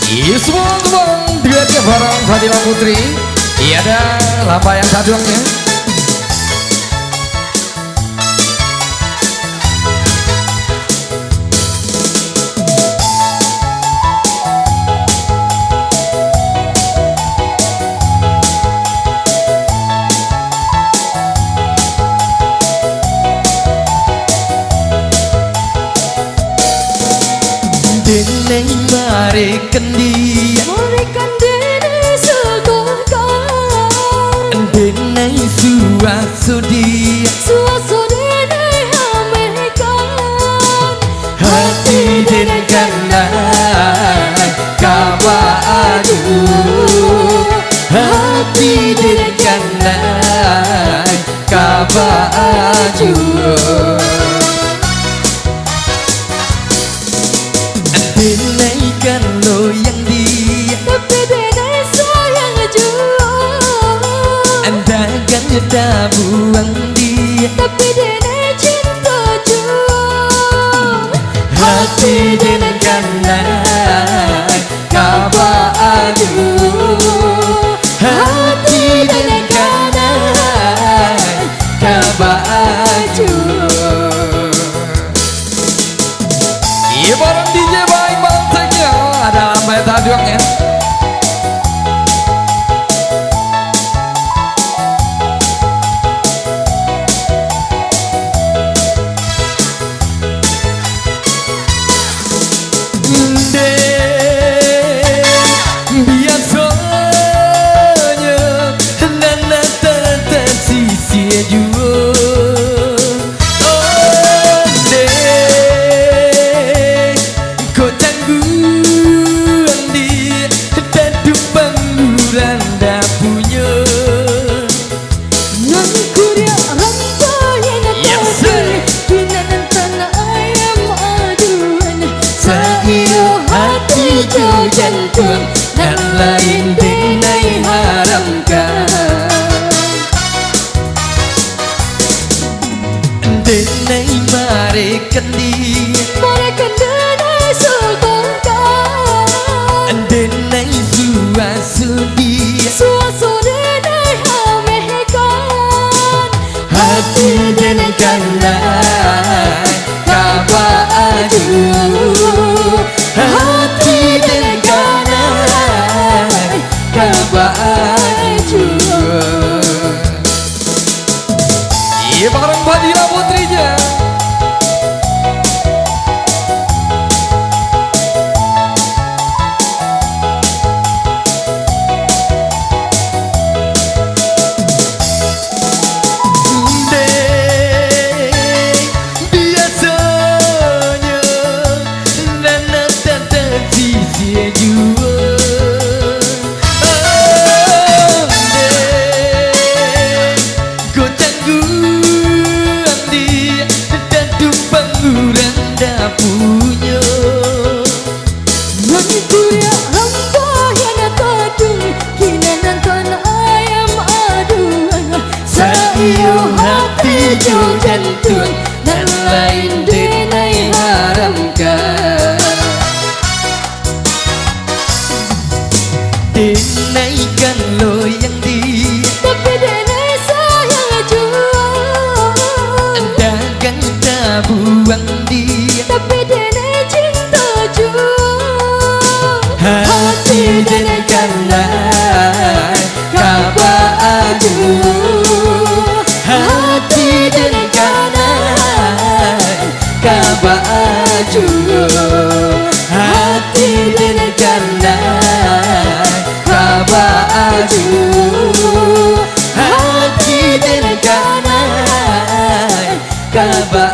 Iya semua teman, duetnya bareng Fadila Putri. Iya ada lapa yang saduangnya. Dene mari kendi sekolah dene suasudi dene hamekan hati den kanai kawa adu hati den kanai kawa adu Denai kan lo yang dia tapi denai sayang juga. Anda kan kita buang dia Tapi denai cinta juga. Hati den kanai kawa adu hati den kanai kawa adu Iya bareng DJ baik banteknya. Ada lapa yang saduangnya. Biasanya nana tersisi juga oh deh kau tangguhan dia daduk pangguran dah punya Nan kuria rampai Yes, sir. Binan tanah ayam aduan Saiyo hati jo jantung dan lain denai haramkan denai mari kendi Mereka denai sekolah denai suasudi Suasu denai hamekan hati den kanai kawa adu hati den kanai kawa adu Iya bareng Fadila Putrinya. Biasanya nana tersisi juga kau tangguhan dia daduk pangguran dah punya Nan kuria rampai kadung Kinan tanah ayam aduan Saiyo hati jo jantung dan lain denai haramkan denai kan lo yang dia Tapi denai sayang juga. Anda kan kita buang dia Tapi denai cinta juga. hati den kanai kawa adu hati den kanai kawa adu hati den kanai kawa adu hati den kanai kawa